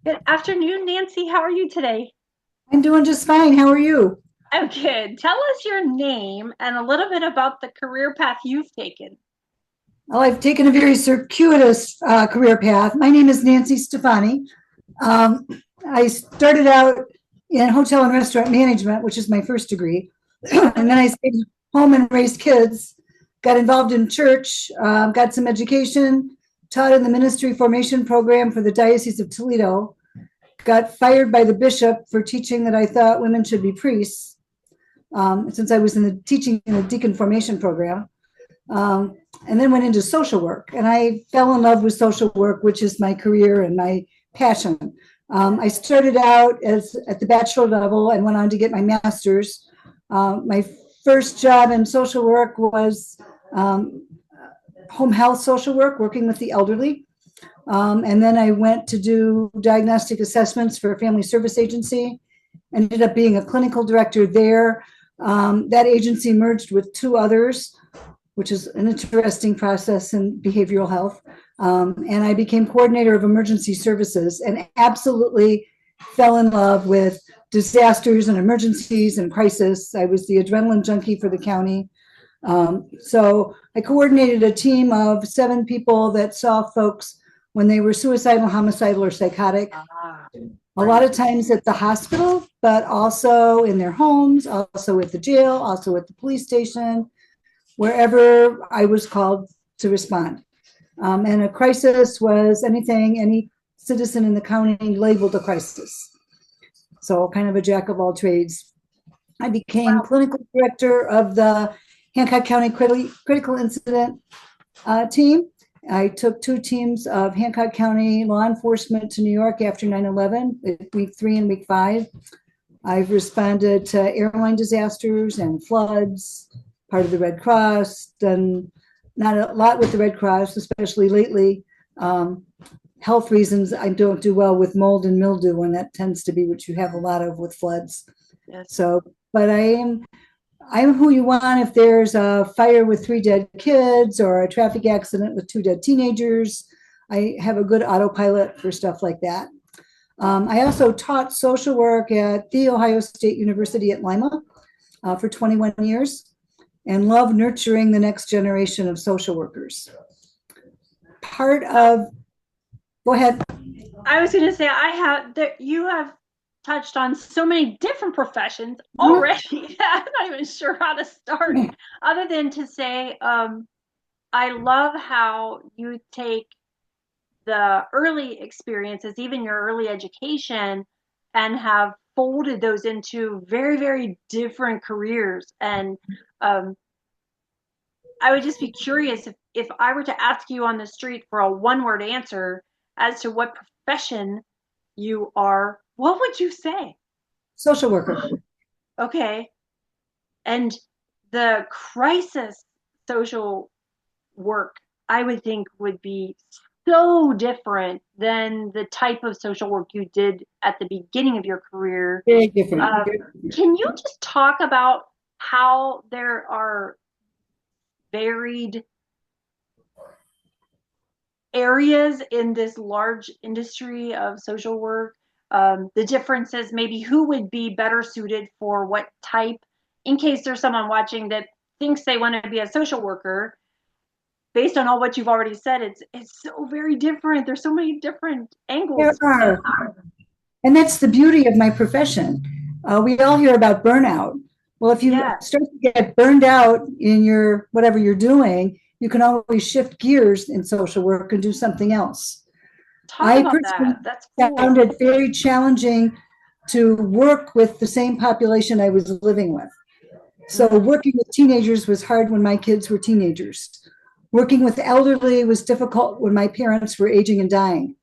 Good afternoon, Nancy. How are you today? I'm doing just fine. How are you? I'm good. Tell us your name and a little bit about the career path you've taken. Well, I've taken a very circuitous career path. My name is Nancy Stephani. Um, I started out in hotel and restaurant management, which is my first degree. And then I stayed home and raised kids, got involved in church, got some education, taught in the ministry formation program for the Diocese of Toledo, got fired by the bishop for teaching that I thought women should be priests, since I was in the teaching in the deacon formation program. And then went into social work. And I fell in love with social work, which is my career and my passion. I started out as at the bachelor level and went on to get my master's. My first job in social work was home health social work, working with the elderly. And then I went to do diagnostic assessments for a family service agency. Ended up being a clinical director there. That agency merged with two others, which is an interesting process in behavioral health. And I became coordinator of emergency services and absolutely fell in love with disasters and emergencies and crisis. I was the adrenaline junkie for the county. So I coordinated a team of 7 people that saw folks when they were suicidal, homicidal, or psychotic, Ah, a lot of times at the hospital, but also in their homes, also at the jail, also at the police station, wherever I was called to respond. And a crisis was anything any citizen in the county labeled a crisis. So kind of a jack of all trades. I became wow. clinical director of the Hancock County Critical Incident team. I took 2 teams of Hancock County law enforcement to New York after 9/11, week 3 and week 5. I've responded to airline disasters and floods, part of the Red Cross, done not a lot with the Red Cross, especially lately. Health reasons, I don't do well with mold and mildew, and that tends to be what you have a lot of with floods. Yes. So, but I'm who you want if there's a fire with 3 dead kids or a traffic accident with 2 dead teenagers. I have a good autopilot for stuff like that. I also taught social work at the Ohio State University at Lima for 21 years and love nurturing the next generation of social workers. Part of, go ahead. I was going to say I have that you have touched on so many different professions Mhm. already. I'm not even sure how to start other than to say I love how you take the early experiences, even your early education, and have folded those into very, very different careers. And um, I would just be curious if I were to ask you on the street for a one word answer as to what profession you are, what would you say? Social worker. Okay. And the crisis social work, I would think would be so different than the type of social work you did at the beginning of your career. Very different. Um, can you just talk about how there are varied areas in this large industry of social work? The differences, maybe who would be better suited for what type, in case there's someone watching that thinks they want to be a social worker based on all what you've already said, it's so very different. There's so many different There angles. are, and that's the beauty of my profession. We all hear about burnout. Well, if you Yeah, start to get burned out in your whatever you're doing, you can always shift gears in social work and do something else. talk I about personally that. That's found cool. it very challenging to work with the same population I was living with. So Mm, working with teenagers was hard when my kids were teenagers. Working with the elderly was difficult when my parents were aging and dying.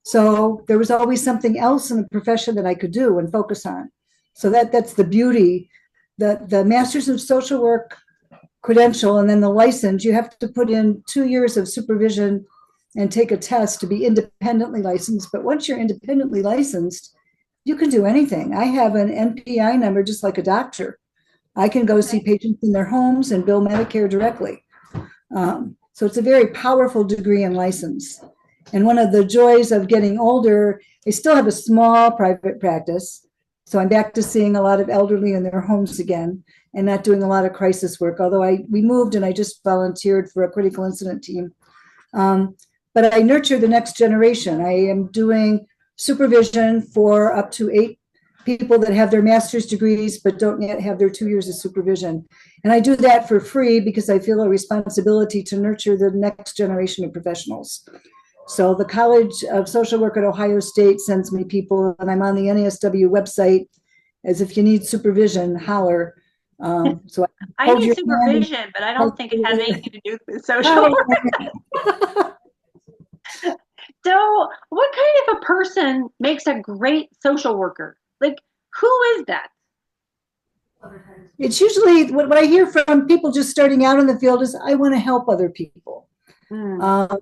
So there was always something else in the profession that I could do and focus on. So that's the beauty. The Masters of Social Work credential and then the license, you have to put in 2 years of supervision and take a test to be independently licensed. But once you're independently licensed, you can do anything. I have an NPI number just like a doctor. I can go see okay. patients in their homes and bill Medicare directly. So it's a very powerful degree and license. And one of the joys of getting older, I still have a small private practice. So I'm back to seeing a lot of elderly in their homes again and not doing a lot of crisis work. Although we moved and I just volunteered for a critical incident team. Um, but I nurture the next generation. I am doing supervision for up to 8 people that have their master's degrees but don't yet have their 2 years of supervision. And I do that for free because I feel a responsibility to nurture the next generation of professionals. So the College of Social Work at Ohio State sends me people, and I'm on the NASW website as if you need supervision, holler. So I I hold need your hand and supervision, but I don't help think it has you. anything to do with social Hi. work. So, what kind of a person makes a great social worker? Like, who is that? It's usually what I hear from people just starting out in the field is I want to help other people. Mm, Um,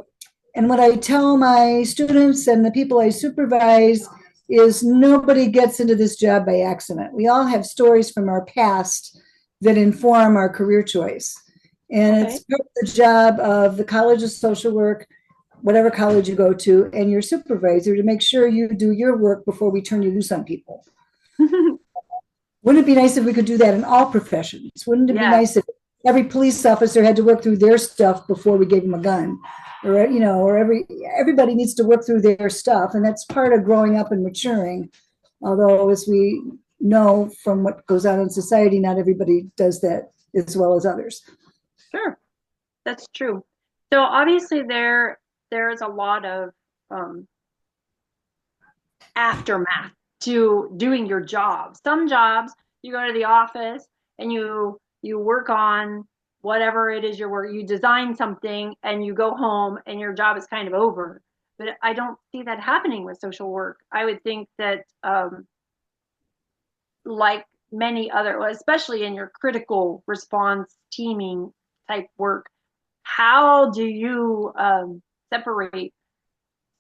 and what I tell my students and the people I supervise is nobody gets into this job by accident. We all have stories from our past that inform our career choice. And okay. it's part of the job of the College of Social Work, whatever college you go to, and your supervisor to make sure you do your work before we turn you loose on people. Wouldn't it be nice if we could do that in all professions? Wouldn't it be Yes, nice if every police officer had to work through their stuff before we gave them a gun? Or, or everybody needs to work through their stuff. And that's part of growing up and maturing. Although, as we know from what goes on in society, not everybody does that as well as others. sure. That's true. So obviously there's a lot of um, aftermath to doing your job. Some jobs you go to the office and you work on whatever it is your work. You design something and you go home and your job is kind of over. But I don't see that happening with social work. I would think that like many other, especially in your critical response teaming type work, how do you separate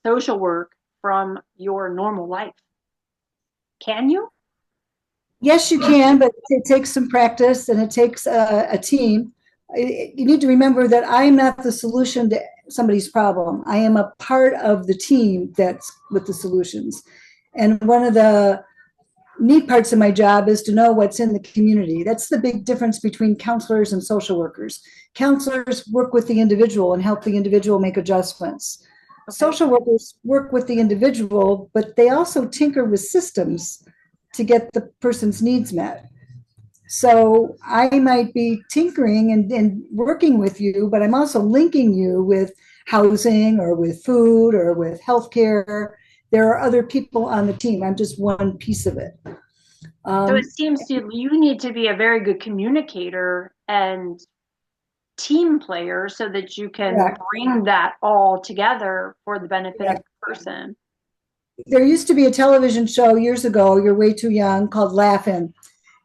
social work from your normal life? Can you? Yes, you can, but it takes some practice and it takes a team. You need to remember that I'm not the solution to somebody's problem. I am a part of the team that's with the solutions. And one of the neat parts of my job is to know what's in the community. That's the big difference between counselors and social workers. Counselors work with the individual and help the individual make adjustments. Okay. Social workers work with the individual, but they also tinker with systems to get the person's needs met. So I might be tinkering and working with you, but I'm also linking you with housing or with food or with healthcare. There are other people on the team. I'm just one piece of it. So it Um, seems to you need to be a very good communicator and team player so that you can yeah. bring that all together for the benefit of Yeah. the person. There used to be a television show years ago, you're way too young, called Laugh-In.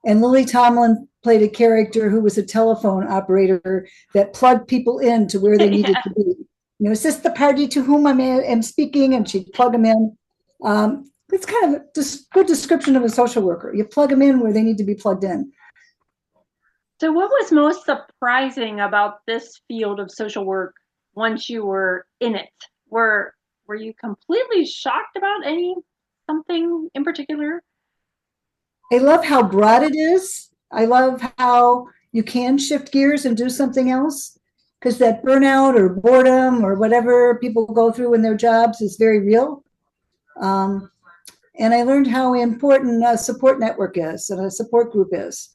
And Lily Tomlin played a character who was a telephone operator that plugged people in to where they needed Yeah. to be. Is this the party to whom I am speaking? And she'd plug them in. It's kind of a good description of a social worker. You plug them in where they need to be plugged in. So what was most surprising about this field of social work once you were in it? Were you completely shocked about any something in particular? I love how broad it is. I love how you can shift gears and do something else because that burnout or boredom or whatever people go through in their jobs is very real. Um, and I learned how important a support network is and a support group is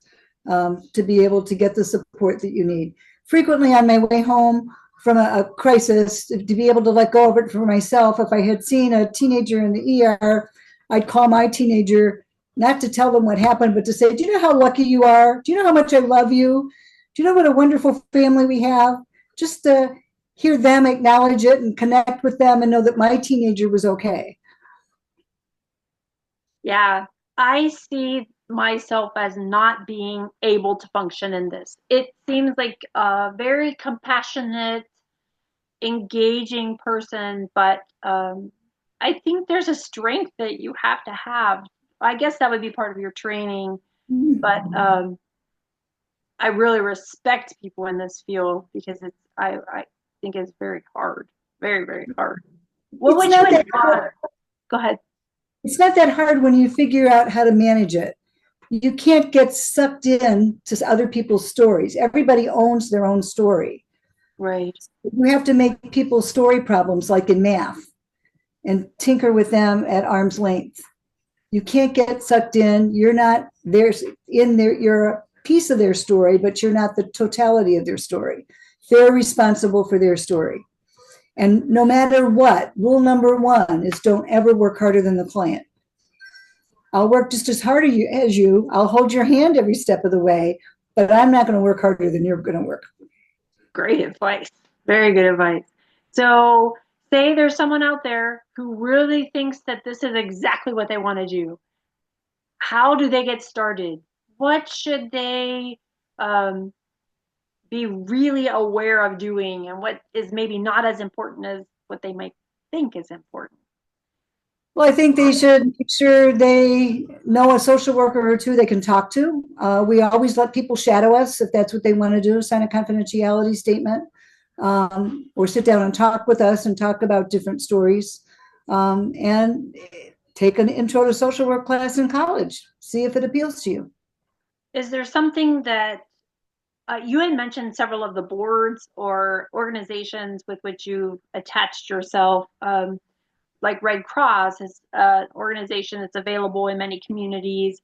to be able to get the support that you need. Frequently on my way home from a crisis, to be able to let go of it for myself, if I had seen a teenager in the ER, I'd call my teenager, not to tell them what happened, but to say, do you know how lucky you are? Do you know how much I love you? Do you know what a wonderful family we have? Just to hear them acknowledge it and connect with them and know that my teenager was okay. Yeah, I see myself as not being able to function in this. It seems like a very compassionate, engaging person, but I think there's a strength that you have to have. I guess that would be part of your training, but I really respect people in this field because I think it's very hard, very, very hard. What It's would you not that advise? Go ahead. it's not that hard when you figure out how to manage it. You can't get sucked in to other people's stories. Everybody owns their own story. Right. You have to make people's story problems like in math and tinker with them at arm's length. You can't get sucked in. You're not there in there. You're a piece of their story, but you're not the totality of their story. They're responsible for their story. And no matter what, rule number one is don't ever work harder than the client. I'll work just as hard as you. I'll hold your hand every step of the way, but I'm not going to work harder than you're going to work. Great advice. Very good advice. So, say there's someone out there who really thinks that this is exactly what they want to do. How do they get started? What should they um, be really aware of doing, and what is maybe not as important as what they might think is important? Well, I think they should make sure they know a social worker or two they can talk to. We always let people shadow us if that's what they want to do, sign a confidentiality statement, or sit down and talk with us and talk about different stories. And take an intro to social work class in college, see if it appeals to you. Is there something that you had mentioned several of the boards or organizations with which you attached yourself? Like Red Cross is an organization that's available in many communities.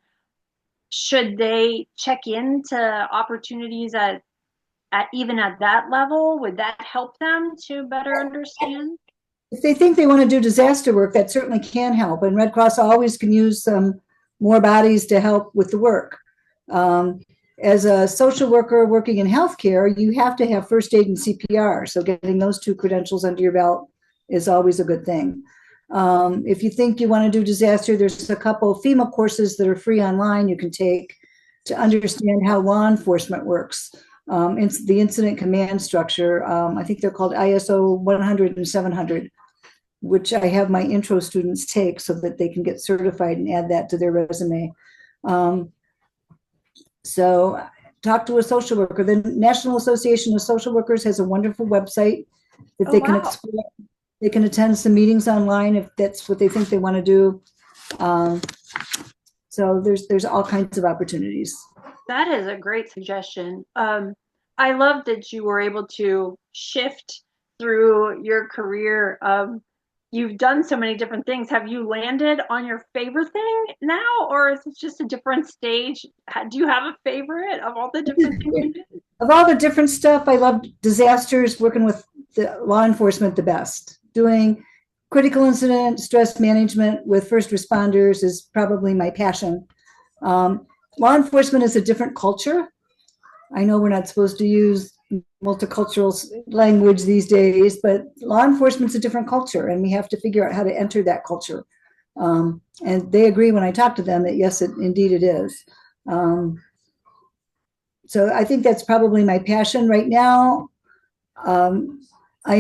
Should they check into opportunities at even at that level? Would that help them to better understand? If they think they want to do disaster work, that certainly can help. And Red Cross always can use some more bodies to help with the work. Um, as a social worker working in healthcare, you have to have first aid and CPR. So getting those two credentials under your belt is always a good thing. If you think you want to do disaster, there's a couple of FEMA courses that are free online you can take to understand how law enforcement works. It's the incident command structure. I think they're called ISO 100 and 700, which I have my intro students take so that they can get certified and add that to their resume. Um, so talk to a social worker. The National Association of Social Workers has a wonderful website that Oh, they can wow. explore. They can attend some meetings online if that's what they think they want to do. Um, so there's all kinds of opportunities. That is a great suggestion. I love that you were able to shift through your career. You've done so many different things. Have you landed on your favorite thing now, or is it just a different stage? Do you have a favorite of all the different things you did? Of all the different stuff, I love disasters, working with the law enforcement the best. Doing critical incident stress management with first responders is probably my passion. Law enforcement is a different culture. I know we're not supposed to use multicultural language these days, but law enforcement's a different culture, and we have to figure out how to enter that culture. And they agree when I talk to them that yes, indeed it is. So I think that's probably my passion right now. Um, I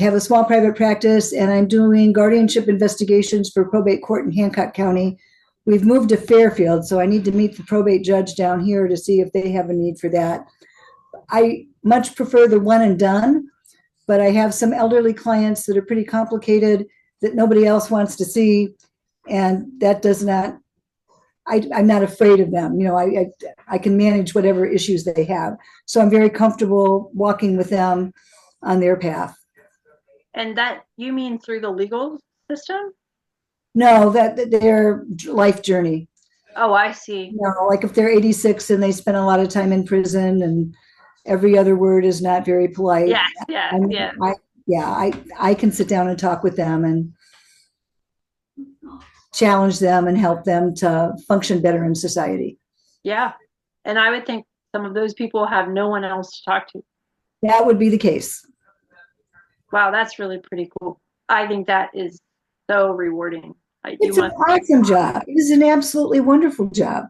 have a small private practice and I'm doing guardianship investigations for probate court in Hancock County. We've moved to Fairfield, so I need to meet the probate judge down here to see if they have a need for that. I much prefer the one and done, but I have some elderly clients that are pretty complicated that nobody else wants to see, and that does not. I'm not afraid of them. I can manage whatever issues they have, so I'm very comfortable walking with them on their path. And that you mean through the legal system? No, that their life journey. Oh, I see. Like if they're 86 and they spend a lot of time in prison and every other word is not very polite. Yes, yes, I, yes. I yeah, I can sit down and talk with them and challenge them and help them to function better in society. Yeah. And I would think some of those people have no one else to talk to. That would be the case. Wow, that's really pretty cool. I think that is so rewarding. You It's an must. awesome job. It is an absolutely wonderful job.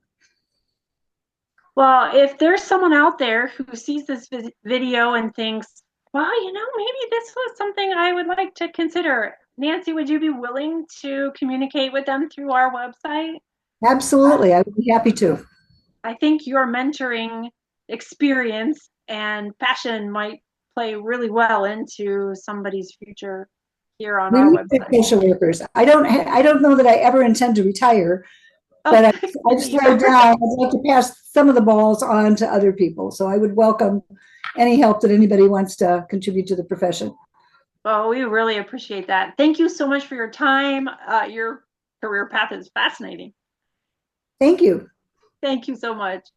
Well, if there's someone out there who sees this video and thinks, well, maybe this was something I would like to consider. Nancy, would you be willing to communicate with them through our website? Absolutely. I would be happy to. I think your mentoring experience and passion might play really well into somebody's future. here on We our need website. social workers. I don't know that I ever intend to retire, Oh, but I me just wrote either. down, I'd like to pass some of the balls on to other people. So I would welcome any help that anybody wants to contribute to the profession. Well, we really appreciate that. Thank you so much for your time. Your career path is fascinating. Thank you. Thank you so much.